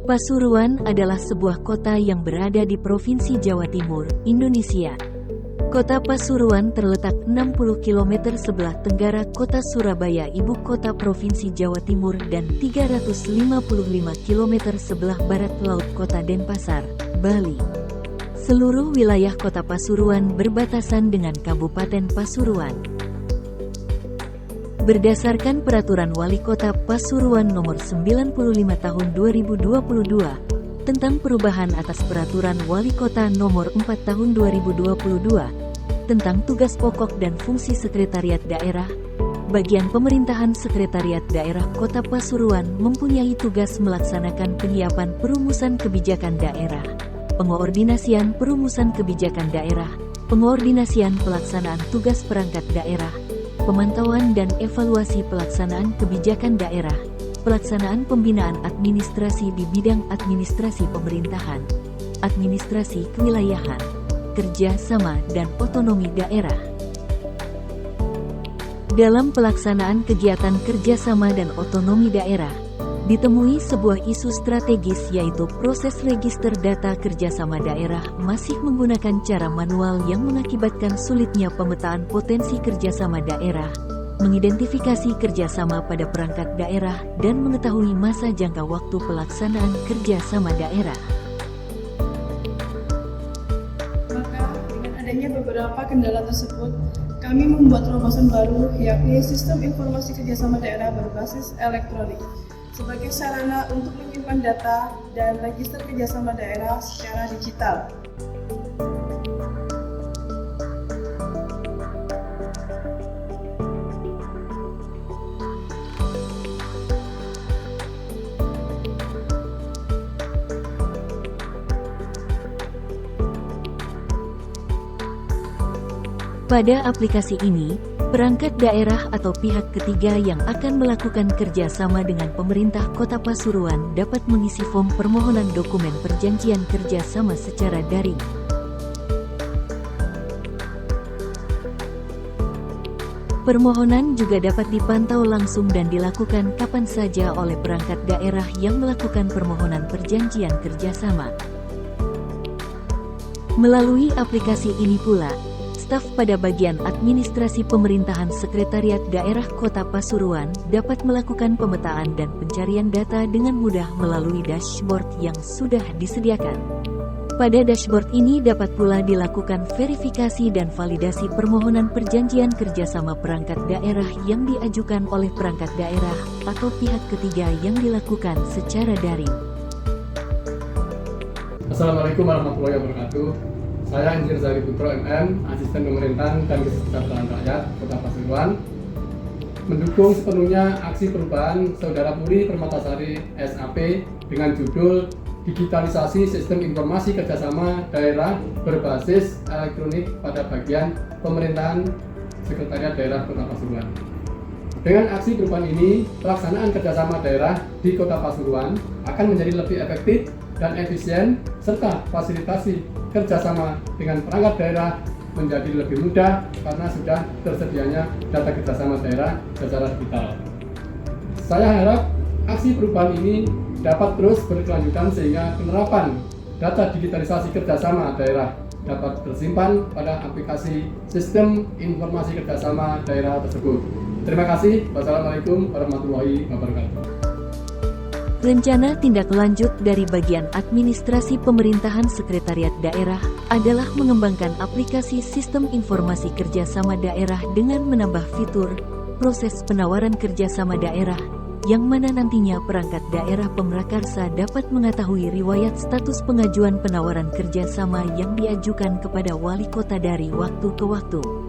Pasuruan adalah sebuah kota yang berada di Provinsi Jawa Timur, Indonesia. Kota Pasuruan terletak 60 km sebelah tenggara kota Surabaya, ibu kota Provinsi Jawa Timur, dan 355 km sebelah barat laut kota Denpasar, Bali. Seluruh wilayah kota Pasuruan berbatasan dengan Kabupaten Pasuruan. Berdasarkan Peraturan Wali Kota Pasuruan Nomor 95 Tahun 2022 tentang perubahan atas Peraturan Wali Kota Nomor 4 Tahun 2022 tentang tugas pokok dan fungsi Sekretariat Daerah, bagian pemerintahan Sekretariat Daerah Kota Pasuruan mempunyai tugas melaksanakan penyiapan perumusan kebijakan daerah, pengoordinasian perumusan kebijakan daerah, pengoordinasian pelaksanaan tugas perangkat daerah, pemantauan dan evaluasi pelaksanaan kebijakan daerah, pelaksanaan pembinaan administrasi di bidang administrasi pemerintahan, administrasi kewilayahan, kerja sama dan otonomi daerah. Dalam pelaksanaan kegiatan kerjasama dan otonomi daerah, ditemui sebuah isu strategis, yaitu proses register data kerjasama daerah masih menggunakan cara manual yang mengakibatkan sulitnya pemetaan potensi kerjasama daerah, mengidentifikasi kerjasama pada perangkat daerah, dan mengetahui masa jangka waktu pelaksanaan kerjasama daerah. Maka dengan adanya beberapa kendala tersebut, kami membuat terobosan baru, yakni Sistem Informasi Kerjasama Daerah berbasis elektronik, sebagai sarana untuk menyimpan data dan register kerjasama daerah secara digital. Pada aplikasi ini, perangkat daerah atau pihak ketiga yang akan melakukan kerjasama dengan pemerintah Kota Pasuruan dapat mengisi form permohonan dokumen perjanjian kerjasama secara daring. Permohonan juga dapat dipantau langsung dan dilakukan kapan saja oleh perangkat daerah yang melakukan permohonan perjanjian kerjasama. Melalui aplikasi ini pula, staf pada bagian administrasi pemerintahan Sekretariat Daerah Kota Pasuruan dapat melakukan pemetaan dan pencarian data dengan mudah melalui dashboard yang sudah disediakan. Pada dashboard ini dapat pula dilakukan verifikasi dan validasi permohonan perjanjian kerjasama perangkat daerah yang diajukan oleh perangkat daerah atau pihak ketiga yang dilakukan secara daring. Assalamualaikum warahmatullahi wabarakatuh. Saya Insinyur Zahri Putro MM, Asisten Pemerintahan dan Kesejahteraan Rakyat Kota Pasuruan, mendukung sepenuhnya aksi perubahan Saudara Puri Permatasari SAP dengan judul Digitalisasi Sistem Informasi Kerjasama Daerah berbasis elektronik pada bagian pemerintahan Sekretariat Daerah Kota Pasuruan. Dengan aksi perubahan ini, pelaksanaan kerjasama daerah di Kota Pasuruan akan menjadi lebih efektif dan efisien, serta fasilitasi kerjasama dengan perangkat daerah menjadi lebih mudah karena sudah tersedianya data kerjasama daerah secara digital. Saya harap aksi perubahan ini dapat terus berkelanjutan sehingga penerapan data digitalisasi kerjasama daerah dapat tersimpan pada aplikasi Sistem Informasi Kerjasama Daerah tersebut. Terima kasih. Wassalamualaikum warahmatullahi wabarakatuh. Rencana tindak lanjut dari bagian administrasi pemerintahan Sekretariat Daerah adalah mengembangkan aplikasi Sistem Informasi Kerjasama Daerah dengan menambah fitur proses penawaran kerjasama daerah, yang mana nantinya perangkat daerah pemrakarsa dapat mengetahui riwayat status pengajuan penawaran kerjasama yang diajukan kepada wali kota dari waktu ke waktu.